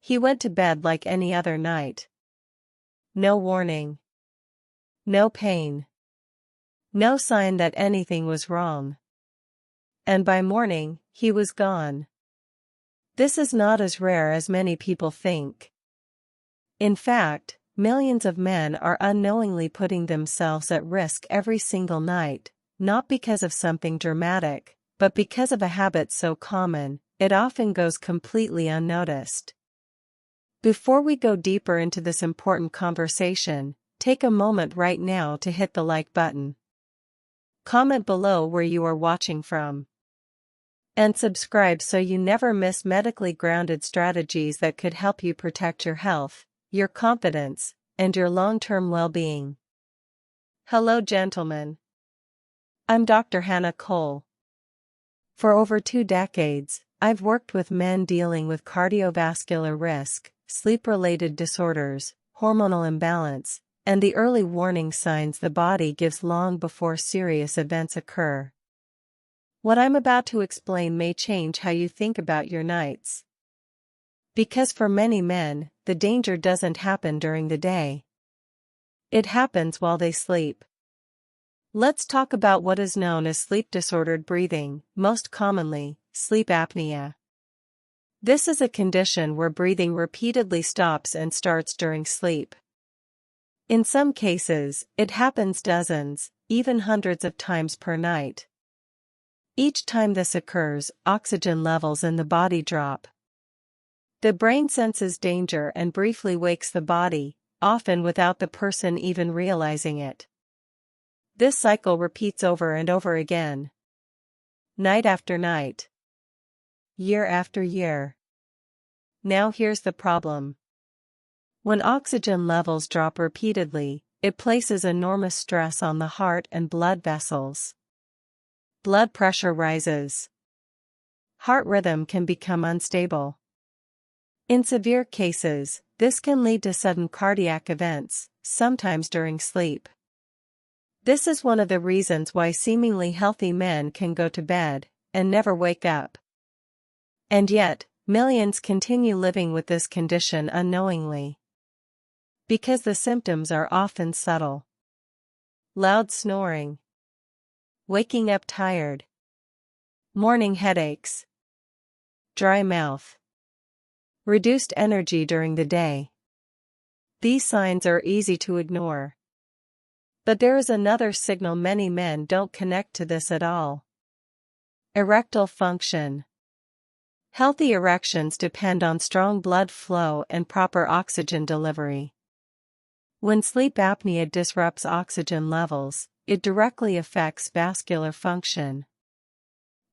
He went to bed like any other night. No warning. No pain. No sign that anything was wrong. And by morning, he was gone. This is not as rare as many people think. In fact, millions of men are unknowingly putting themselves at risk every single night, not because of something dramatic, but because of a habit so common, it often goes completely unnoticed. Before we go deeper into this important conversation, take a moment right now to hit the like button. Comment below where you are watching from. And subscribe so you never miss medically grounded strategies that could help you protect your health, your confidence, and your long-term well-being. Hello, gentlemen. I'm Dr. Hannah Cole. For over 2 decades, I've worked with men dealing with cardiovascular risk, sleep-related disorders, hormonal imbalance, and the early warning signs the body gives long before serious events occur. What I'm about to explain may change how you think about your nights. Because for many men, the danger doesn't happen during the day. It happens while they sleep. Let's talk about what is known as sleep-disordered breathing, most commonly, sleep apnea. This is a condition where breathing repeatedly stops and starts during sleep. In some cases, it happens dozens, even hundreds of times per night. Each time this occurs, oxygen levels in the body drop. The brain senses danger and briefly wakes the body, often without the person even realizing it. This cycle repeats over and over again. Night after night. Year after year. Now here's the problem. When oxygen levels drop repeatedly, it places enormous stress on the heart and blood vessels. Blood pressure rises. Heart rhythm can become unstable. In severe cases, this can lead to sudden cardiac events, sometimes during sleep. This is one of the reasons why seemingly healthy men can go to bed and never wake up. And yet, millions continue living with this condition unknowingly. Because the symptoms are often subtle. Loud snoring. Waking up tired. Morning headaches. Dry mouth. Reduced energy during the day. These signs are easy to ignore. But there is another signal many men don't connect to this at all. Erectile function. Healthy erections depend on strong blood flow and proper oxygen delivery. When sleep apnea disrupts oxygen levels, it directly affects vascular function.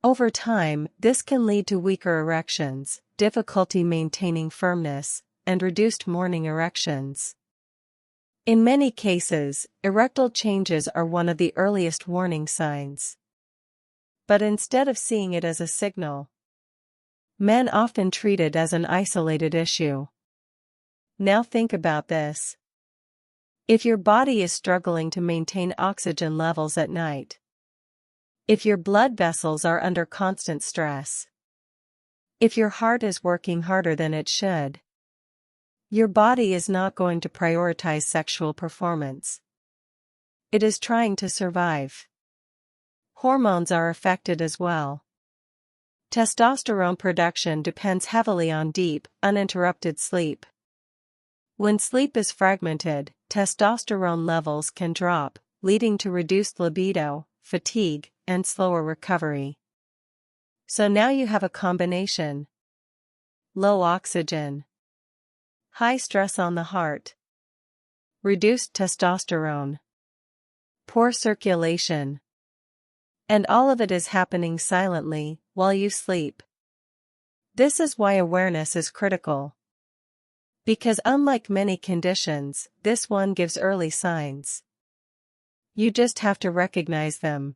Over time, this can lead to weaker erections, difficulty maintaining firmness, and reduced morning erections. In many cases, erectile changes are one of the earliest warning signs. But instead of seeing it as a signal, men often treat it as an isolated issue. Now think about this. If your body is struggling to maintain oxygen levels at night, if your blood vessels are under constant stress, if your heart is working harder than it should, your body is not going to prioritize sexual performance. It is trying to survive. Hormones are affected as well. Testosterone production depends heavily on deep, uninterrupted sleep. When sleep is fragmented, testosterone levels can drop, leading to reduced libido, fatigue, and slower recovery. So now you have a combination. Low oxygen. High stress on the heart. Reduced testosterone. Poor circulation. And all of it is happening silently, while you sleep. This is why awareness is critical. Because unlike many conditions, this one gives early signs. You just have to recognize them.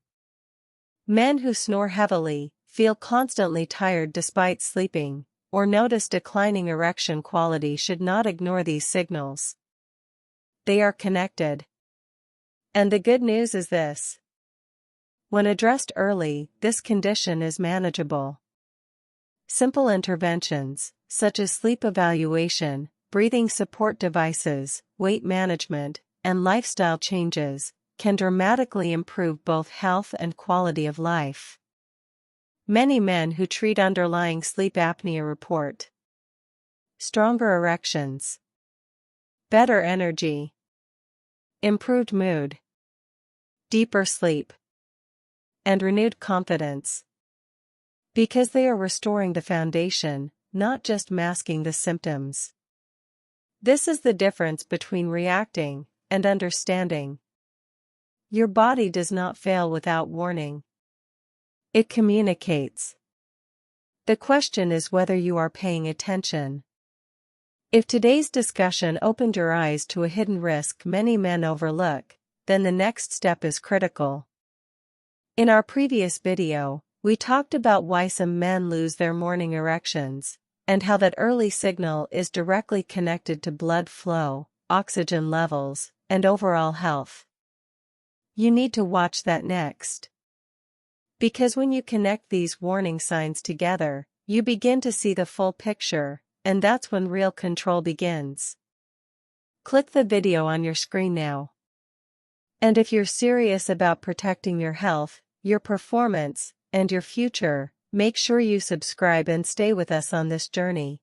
Men who snore heavily, feel constantly tired despite sleeping, or notice declining erection quality should not ignore these signals. They are connected. And the good news is this. When addressed early, this condition is manageable. Simple interventions, such as sleep evaluation, breathing support devices, weight management, and lifestyle changes, can dramatically improve both health and quality of life. Many men who treat underlying sleep apnea report stronger erections, better energy, improved mood, deeper sleep, and renewed confidence. Because they are restoring the foundation, not just masking the symptoms. This is the difference between reacting and understanding. Your body does not fail without warning. It communicates. The question is whether you are paying attention. If today's discussion opened your eyes to a hidden risk many men overlook, then the next step is critical. In our previous video, we talked about why some men lose their morning erections, and how that early signal is directly connected to blood flow, oxygen levels, and overall health. You need to watch that next. Because when you connect these warning signs together, you begin to see the full picture, and that's when real control begins. Click the video on your screen now. And if you're serious about protecting your health, your performance, and your future, make sure you subscribe and stay with us on this journey.